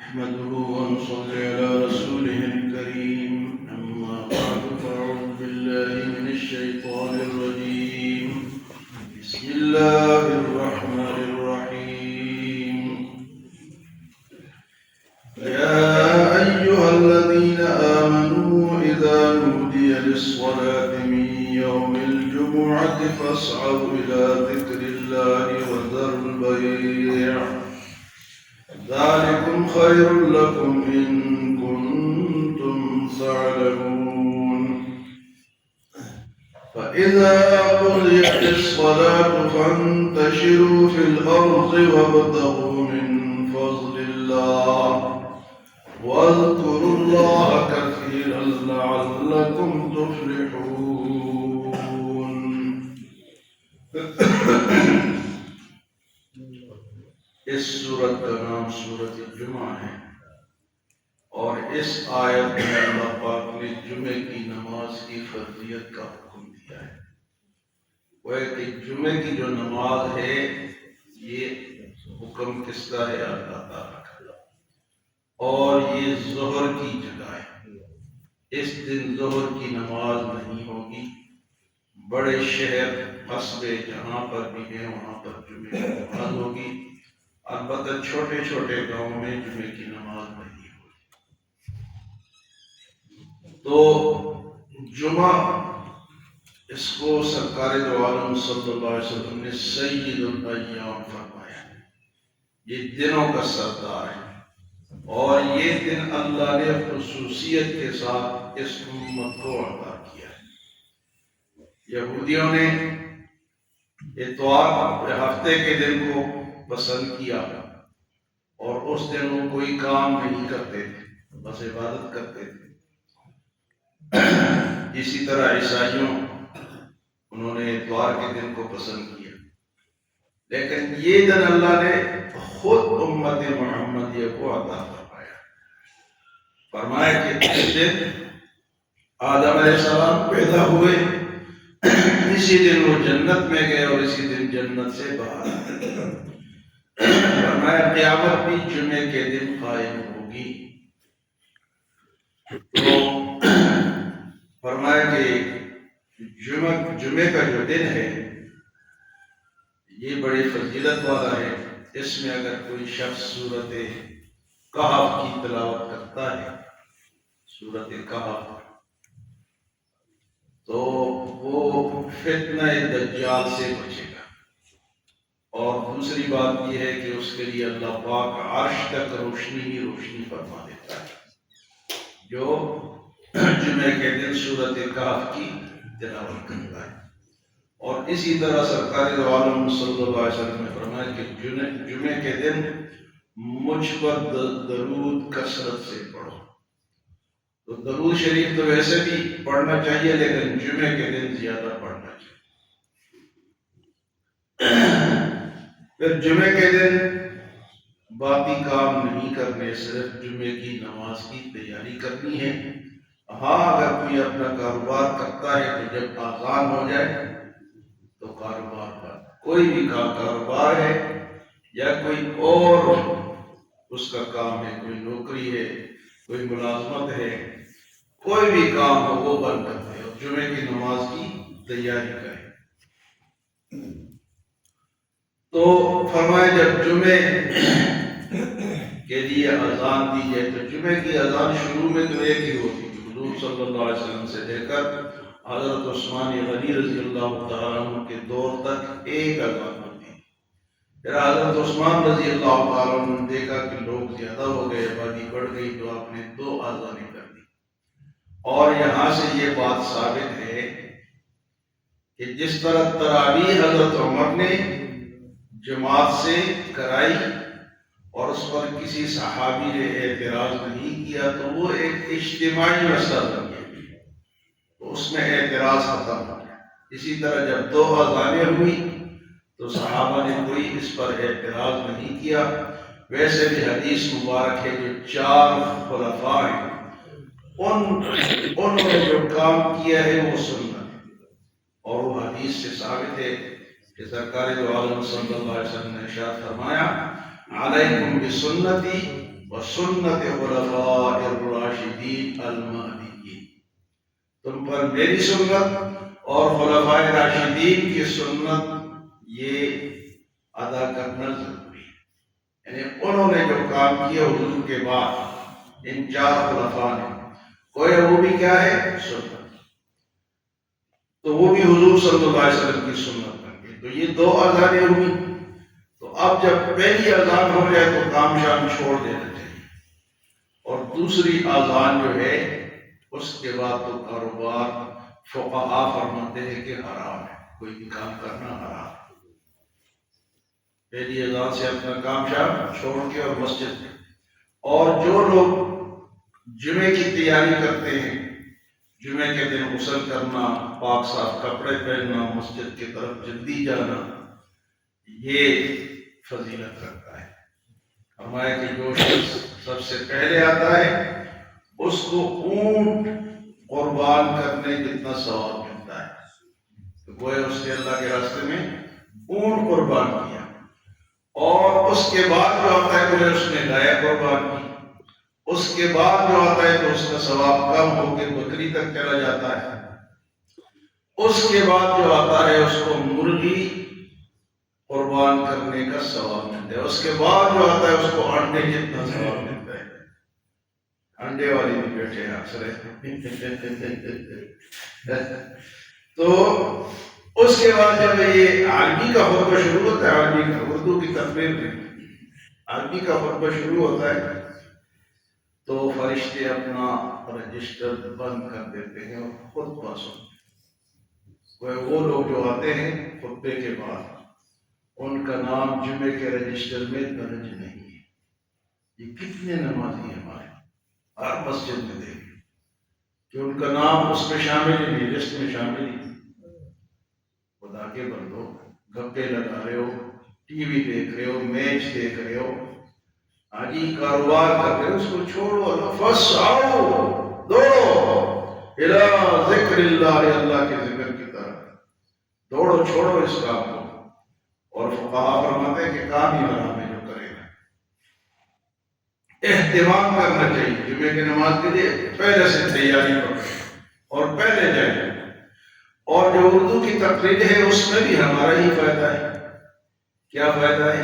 نحمده ونصلي على رسوله الكريم أما بعد فأعوذ بالله من الشيطان الرجيم بسم الله الرحمن الرحيم يا أيها الذين آمنوا إذا نودي للصلاة من يوم الجمعة فاسعوا إلى ذكر الله وذروا البيع ذلكم خير لكم إن كنتم تعلمون فإذا قضيت الصلاة فانتشروا في الأرض وابتغوا من فضل الله واذكروا الله كثيرا لعلكم تفلحون. اس سورت کا نام سورت جمعہ ہے اور اس آیت میں اللہ پاک نے جمعے کی نماز کی فرضیت کا حکم دیا ہے. وہ کہ جمعے کی جو نماز ہے یہ حکم کس کا ہے؟ اللہ تعالیٰ کا. اور یہ ظہر کی جگہ ہے. اس دن ظہر کی نماز نہیں ہوگی. بڑے شہر قصبے جہاں پر بھی ہیں وہاں پر جمعے کی نماز ہوگی. البتہ چھوٹے چھوٹے گاؤں میں جمعے کی نماز نہیں ہوتی. تو جمعہ اس کو سرکار دو عالم صلی اللہ علیہ وسلم نے سید الایام فرمایا. یہ دنوں کا سردار ہے اور یہ دن اللہ نے خصوصیت کے ساتھ اس امت کو عطا کیا ہے. یہودیوں نے اتوار ہفتے کے دن کو پسند کیا اور اس دن وہ کوئی کام نہیں کرتے تھے، بس عبادت کرتے تھے. اسی طرح عیسائیوں انہوں نے اتوار کے دن کو پسند کیا، لیکن یہ دن اللہ نے خود امت محمدیہ کو عطا فرمایا کہ اس دن آدم علیہ السلام پیدا ہوئے، اسی دن وہ جنت میں گئے اور اسی دن جنت سے باہر آئے. فرمایا قیامت بھی جمعے کے دن قائم ہوگی. تو فرمایا کہ جمعے کا جو دن ہے یہ بڑی فضیلت والا ہے. اس میں اگر کوئی شخص سورت کہف کی تلاوت کرتا ہے، سورت کہف، تو وہ فتنہ دجال سے بچے گا. اور دوسری بات یہ ہے کہ اس کے لیے اللہ پاک عرش تک روشنی ہی روشنی فرما دیتا ہے جو جمعے کے دن سورت کہف کی تلاوت کرتا ہے. اور اسی طرح سرکار دو عالم صلی اللہ علیہ وسلم نے فرمایا کہ جمعے کے دن مجھ پر درود کثرت سے پڑھو. تو درود شریف تو ویسے بھی پڑھنا چاہیے لیکن جمعے کے دن زیادہ پڑھنا چاہیے. پھر جمعے کے دن باقی کام نہیں کرنے، صرف جمعے کی نماز کی تیاری کرنی ہے. ہاں اگر کوئی اپنا کاروبار کرتا ہے تو جب اذان ہو جائے تو کاروبار پر کوئی بھی کاروبار ہے یا کوئی اور اس کا کام ہے، کوئی نوکری ہے، کوئی ملازمت ہے، کوئی بھی کام ہو وہ بند کر دے اور جمعے کی نماز کی تیاری کرے. تو فرمایا جب جمعے کے لیے اذان دی جائے تو جمعے کی اذان شروع میں تو ایک ہی ہوتی تھی. حضور صلی اللہ علیہ وسلم سے لے کر حضرت عثمان غنی رضی اللہ تعالیٰ عنہ کے دور تک ایک اذان ہوتی. پھر حضرت عثمان رضی اللہ تعالیٰ عنہ نے دیکھا کہ لوگ زیادہ ہو گئے، آبادی بڑھ گئی، تو آپ نے 2 اذانیں کر دی. اور یہاں سے یہ بات ثابت ہے کہ جس طرح تراویح حضرت عمر نے جماعت سے کرائی اور اس پر کسی صحابی نے اعتراض نہیں کیا تو وہ ایک اجتماعی مسئلہ بن گیا، تو اس میں اعتراض ختم ہو گیا. اسی طرح جب 2 اذانیں ہوئی تو صحابہ نے کوئی اس پر اعتراض نہیں کیا. ویسے بھی حدیث مبارک ہے جو 4 خلفاء ہیں انہوں نے جو کام کیا ہے وہ سنت ہے. اور وہ حدیث سے ثابت ہے کہ سرکار دو عالم صلی اللہ علیہ وسلم نے ارشاد فرمایا علیکم بسنتی وسنت خلفاء الراشدین المہدیین، تم پر میری سنت اور خلفاء راشدین کی سنت یہ ادا کرنا ضروری ہے۔ یعنی انہوں نے جو کام کیا حضور کے بعد ان 4 خلفاء نے، کوئی وہ بھی کیا ہے سنت، تو وہ بھی حضور صلی اللہ علیہ وسلم کی سنت بن گئی۔ تو یہ 2 اذانیں ہوئی۔ تو اب جب پہلی اذان ہو جائے تو کام شام چھوڑ دینا چاہیے، اور دوسری اذان جو ہے اس کے بعد تو کاروبار فقہا فرماتے ہیں کہ حرام ہے، کوئی بھی کام کرنا حرام ہے۔ پہلی اذان سے اپنا کام شام چھوڑ کے اور مسجد میں، اور جو لوگ جمعے کی تیاری کرتے ہیں، جمعے کے دن غسل کرنا، پاک صاف کپڑے پہننا، مسجد کی طرف جلدی جانا، یہ فضیلت رکھتا ہے۔ فرمایا کہ جو شخص سب سے پہلے آتا ہے اس کو اونٹ قربان کرنے جتنا ثواب ملتا ہے۔ تو گویا اس نے اللہ کے راستے میں اونٹ قربان کیا، اور اس کے بعد جو آتا ہے گویا اس نے گائے قربان کی، اس کے بعد جو آتا ہے تو اس کا ثواب کم ہو کے بکری تک چلا جاتا ہے، اس کے بعد جو آتا ہے اس کو مرغی قربان کرنے کا ثواب ملتا ہے، اس کے بعد جو آتا ہے اس کو انڈے جتنا ثواب ملتا ہے۔ انڈے والے بھی بیٹھے ہیں اکثر تو اس کے بعد جب یہ عربی کا خطبہ شروع ہوتا ہے، عربی کا اردو کی تقریر میں عربی کا خطبہ شروع ہوتا ہے تو فرشتے اپنا رجسٹر بند کر دیتے ہیں اور خطبہ سنتے ہیں۔ وہ لوگ جو آتے ہیں خطبے کے بعد ان کا نام جمعے کے رجسٹر میں درج نہیں ہے۔ یہ کتنے نمازی ہیں ہمارے، ہر مسجد میں دیکھیں کہ ان کا نام اس میں شامل ہی نہیں، لسٹ میں شامل ہی نہیں۔ خدا کے بندو، گپے لگا رہے ہو، ٹی وی دیکھ رہے ہو، میچ دیکھ رہے ہو، آجی کاروبار کر رہے ہو، اس کو چھوڑو، فسعوا، دوڑو الی ذکر اللہ، اللہ کے ذکر کی طرف دوڑو، چھوڑو اس کام کو۔ اور فقہا فرماتے ہیں کہ کام ہی حرام ہے جو کرے گا۔ اہتمام کرنا چاہیے، جمعے کی نماز کے لیے پہلے سے تیاری کرو اور پہلے جائیں۔ اور جو اردو کی تقریر ہے اس میں بھی ہمارا ہی فائدہ ہے۔ کیا فائدہ ہے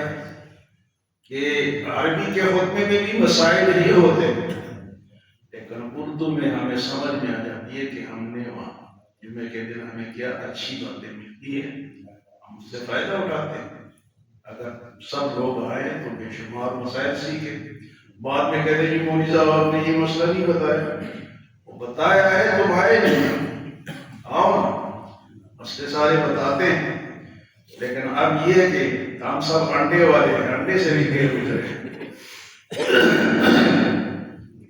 کہ عربی کے خطبے میں بھی مسائل ہی ہوتے ہیں، لیکن اردو میں ہمیں سمجھ میں آ جاتی ہے کہ ہم نے وہاں جمعے کے دن ہمیں کیا اچھی باتیں ملتی ہیں، ہم اس سے فائدہ اٹھاتے ہیں۔ اگر سب لوگ آئے تو بے شمار مسائل سیکھیں، بعد میں کہتے ہیں جی مولوی صاحب آپ نے یہ مسئلہ نہیں بتایا، وہ بتایا ہے تو آئے نہیں، آؤ نا، مسئلے سارے بتاتے ہیں۔ لیکن اب یہ ہے کہ ہم سب انڈے والے ہیں، انڈے سے بھی دیر گزرے،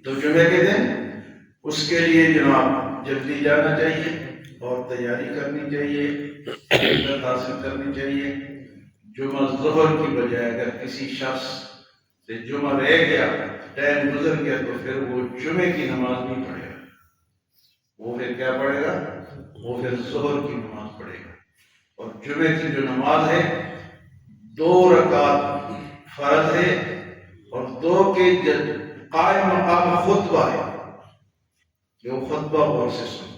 تو جمعے کے دن اس کے لیے جناب جلدی جانا چاہیے اور تیاری کرنی چاہیے، عزت حاصل کرنی چاہیے۔ جمعہ ظہر کی بجائے اگر کسی شخص سے جمعہ رہ گیا، ٹائم گزر گیا، تو پھر وہ جمعے کی نماز نہیں پڑھے گا، وہ پھر کیا پڑھے گا؟ وہ پھر ظہر کی نماز پڑھے گا۔ اور جمعے کی جو نماز ہے 2 رکعت فرض ہے، اور 2 کے قائم مقام خطبہ ہے کہ وہ خطبہ غور سے سن۔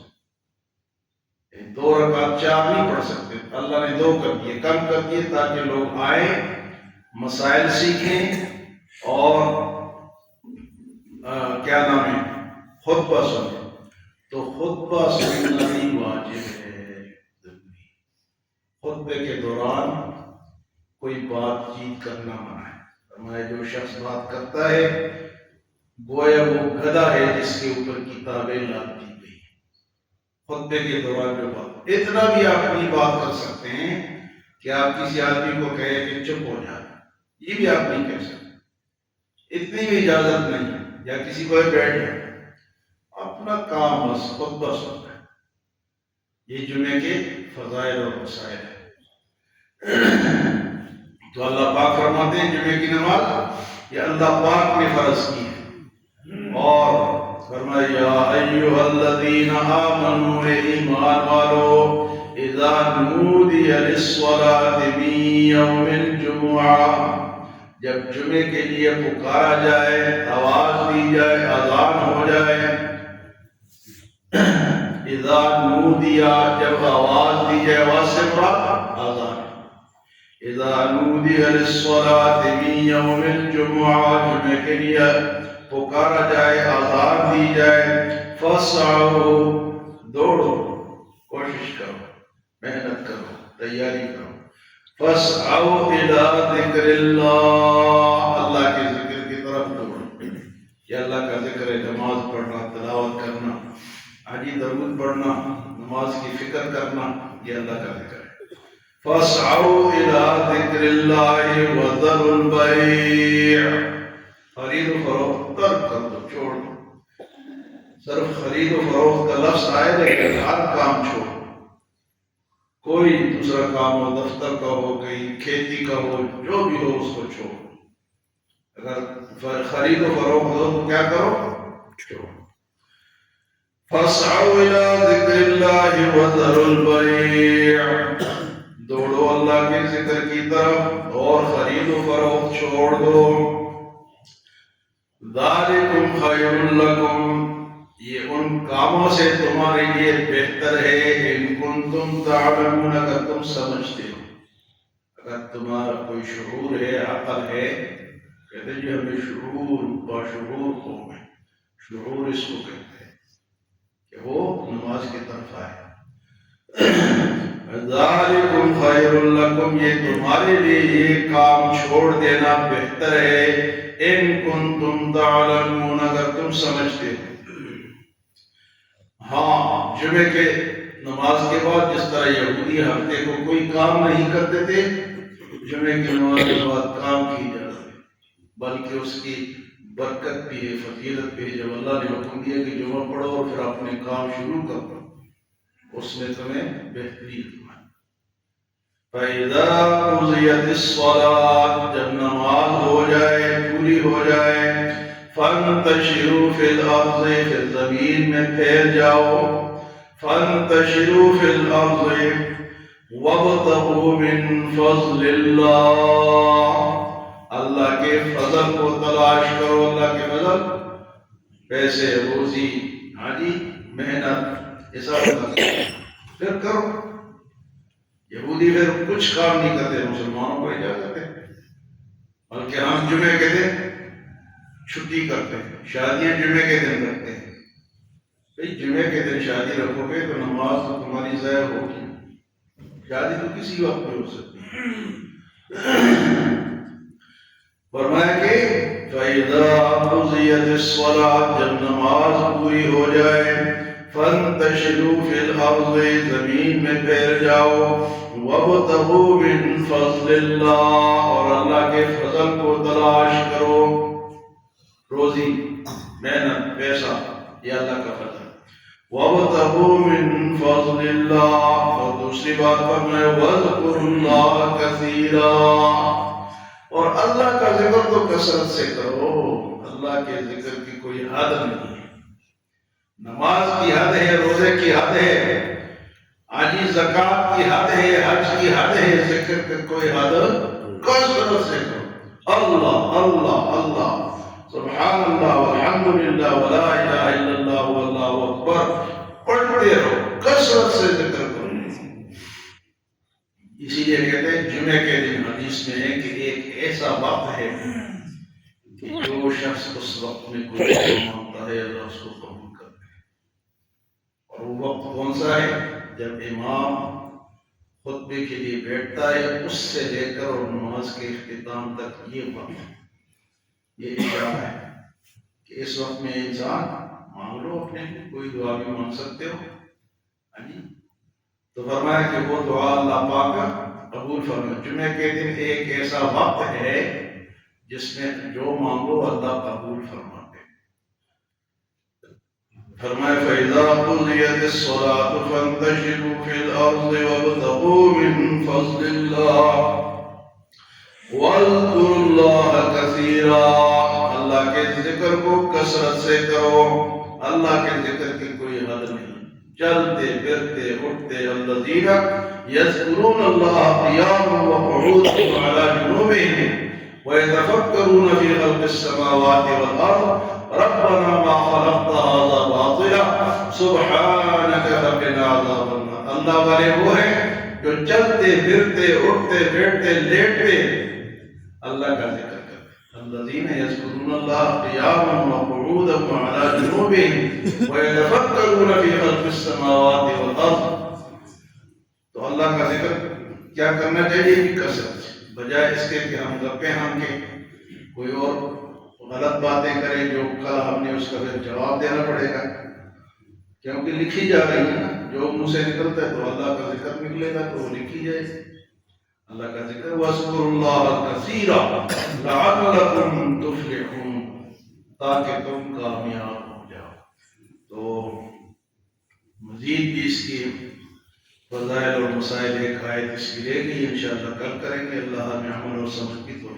2 رکعت 4 نہیں پڑھ سکتے، اللہ نے 2 کر دیے، کم کر دیے تاکہ لوگ آئیں، مسائل سیکھیں اور کیا نام ہے خطبہ سنیں۔ تو خطبہ سننا بھی واجب ہے، ضروری۔ خطبے کے دوران کوئی بات چیت کرنا منع ہے۔ فرمایا جو شخص بات کرتا ہے گویا وہ گدھا ہے جس کے اوپر کتابیں لاد دی گئی۔ خطبے کے دوران جو بات، اتنا بھی آپ اپنی بات کر سکتے ہیں کہ آپ کسی آدمی کو کہے کہ چپ ہو جائے، یہ بھی آپ نہیں کہہ سکتے، اتنی بھی اجازت نہیں، یا کسی کو بیٹھ جائے، اپنا کام بس خطبہ سننا ہے۔ یہ جمعے کے فضائل اور مسائل ہے۔ تو اللہ پاک فرماتے ہیں جمعے کی نماز یہ اللہ پاک نے فرض کی ہے، اور فرمایا یا ایھا الذین آمنوا، اے ایمان والو، اذا نودی للصلاۃ من یوم الجمعہ، جب جمعے کے لیے پکارا جائے، آواز دی جائے، اذان ہو جائے، اذا نودیا جب آواز دی جائے، آواز سے مراد اذان، اذا نودی للصلاۃ من یوم الجمعہ جمعے کے لیے پکارا جائے، آزان دی جائے، فاسعوا دوڑو، کوشش کرو، محنت کرو، تیاری کرو، فاسعوا الی ذکر اللہ، اللہ کے ذکر کی طرف دوڑو۔ یہ اللہ کا ذکر ہے، نماز پڑھنا، تلاوت کرنا، حاجی درود پڑھنا، نماز کی فکر کرنا، یہ اللہ کا ذکر ہے۔ فاسعوا الی ذکر اللہ وذروا البیع، خرید و فروخت ترک کر دو، چھوڑ دو۔ صرف خرید و فروخت کا لفظ آئے لیکن ہر کام چھوڑ، کوئی دوسرا کام ہو، دفتر کا ہو، کہیں کھیتی کا ہو، جو بھی ہو اس کو چھوڑ۔ اگر خرید و فروخت ہو تو کیا کرو؟ چھوڑ۔ فاسعوا الی ذکر اللہ وذروا البیع، دوڑو اللہ کے ذکر کی طرف اور خرید و فروخت چھوڑ دو۔ ذالکم خیر لکم، یہ ان کاموں سے تمہارے لیے بہتر ہے، ان کنتم تعلمون، اگر تم سمجھتے ہو، اگر تمہارا کوئی شعور ہے، عقل ہے، کہتے ہیں جی ہمیں شعور، باشعور قوم ہے، شعور اس کو کہتے ہیں کہ وہ نماز کی طرف آئے۔ ذالکم خیر لکم، یہ تمہارے لیے یہ کام چھوڑ دینا بہتر ہے، ان کنتم تعلمون، اگر تم سمجھتے ہو۔ ہاں، جمعے کے نماز کے بعد جس طرح یہودی ہفتے کو کوئی کام نہیں کرتے تھے، جمعے کی نماز کے بعد کام کی جاتا ہے، بلکہ اس کی برکت بھی ہے، فضیلت بھی ہے۔ جب اللہ نے حکم دیا کہ جمعہ پڑھو اور پھر اپنے کام شروع کرو، اس میں تمہیں بہتری ہے۔ فَإِذَا قُضِيَتِ الصَّلَاةُ، جب نماز ہو جائے، پوری ہو جائے، فَانْتَشِرُوا فِي الْأَرْضِ، پھر زمین میں پھیل جاؤ، فَانْتَشِرُوا فِي الْأَرْضِ وَابْتَغُوا مِنْ فَضْلِ اللَّهِ، اللہ کے فضل کو تلاش کرو، اللہ کے فضل، پیسے، روزی، حاجی، محنت، یہ سب پھر کرو۔ یہودی پھر کچھ کام نہیں کرتے، مسلمانوں کو اجازت ہے، بلکہ ہم جمعے کے دن چھٹی کرتے ہیں، شادیاں جمعے کے دن رکھتے ہیں۔ بھئی جمعے کے دن شادی رکھو گے تو نماز تو تمہاری ضائع ہوگی، شادی تو کسی وقت بھی ہو سکتی ہے۔ فرمایا کہ فَإِذَا قُضِيَتِ الصَّلَاةُ، جب نماز پوری ہو جائے، فَانْتَشِرُوا فِي الْأَرْضِ، زمین میں پھیل جاؤ، وَابْتَغُوا مِنْ فَضْلِ اللَّهِ، اور اللہ کے فضل کو تلاش کرو۔ روزی، محنت، پیسہ، یہ اللہ کا فضل۔ وَابْتَغُوا مِنْ فَضْلِ اللَّهِ، اور دوسری بات فرمائے وَاذْكُرُوا اللَّهَ كَثِيرًا، اور اللہ کا ذکر تو کثرت سے کرو، اللہ کے ذکر کی کوئی حد نہیں ہے۔ نماز کی حد ہے، روزے کی حد ہے، آجی زکوٰۃ کی حد ہے، حج کی حد ہے، ذکر کی کوئی حد، کثرت سے کرو، اللہ اللہ اللہ، سبحان اللہ والحمدللہ ولا الہ الا اللہ واللہ اکبر پڑھتے رہو، کثرت سے ذکر کرو۔ اسی لیے کہتے ہیں جمعے کے دن حدیث میں ہے کہ ایک ایسا وقت ہے کہ جو شخص اس وقت میں کوئی مانگتا ہے اللہ اس کو قبول کرتا ہے، اور وہ وقت کون سا ہے؟ جب امام خطبے کے لیے بیٹھتا ہے، اس سے لے کر اور نماز کے اختتام تک یہ وقت، یہ اشارہ ہے کہ اس وقت میں انسان مانگ لو، اپنے کوئی دعا بھی مانگ سکتے ہو۔ تو فرمایا کہ وہ دعا اللہ پاک قبول فرمائے۔ جمعے کے دن ایک ایسا وقت ہے جس میں جو مانگو اللہ قبول فرماتے۔ فرمایا فَإِذَا قُضِيَتِ الصَّلَاةُ فَانْتَشِرُوا فِي الْأَرْضِ وَابْتَغُوا مِنْ فَضْلِ اللَّهِ وَاذْكُرُوا اللَّهَ كَثِيرًا، اللہ کے ذکر کو کثرت سے کرو، اللہ کے ذکر کی کوئی حد نہیں، چلتے پھرتے اٹھتے، الذین یذکرون اللہ قیاما وقعودا وعلی جنوبہم وَيَتَفَكَّرُونَ فِي خَلْقِ السَّمَاوَاتِ وَالْأَرْضِ رَبَّنَا مَا خَلَقْتَ هَذَا بَاطِلًا سُبْحَانَكَ فَقِنَا عَذَابَ النَّارِ۔ اللہ والے وہ ہیں جو چلتے پھرتے اٹھتے بیٹھتے لیٹتے اللہ کا ذکر کرتے۔ الذین یذکرون اللہ قیاما وقعودا وعلی جنوبہم ویتفکرون فی خلق السماوات والارض۔ تو اللہ کا ذکر کیا کرنا چاہیے کہ کثرت سے، بجائے اس کے کہ ہم گپیں ہم کے کوئی اور غلط باتیں کریں جو کل ہم نے اس کا پھر جواب دینا پڑے گا، کیونکہ لکھی جا رہی ہے نا، جو منہ سے نکلتا ہے تو اللہ کا ذکر نکلے گا تو وہ لکھی جائے گی۔ اللہ کا ذکر وَاذْكُرُوا اللَّهَ كَثِيرًا لَعَلَّكُمْ تُفْلِحُونَ، تاکہ تم کامیاب ہو جاؤ۔ تو مزید بھی اس کی فضائل اور مسائل ایک آیت اس کی رہے گی، انشاءاللہ کل کریں گے۔ اللہ ہمیں عمل اور سمجھ کی توفیق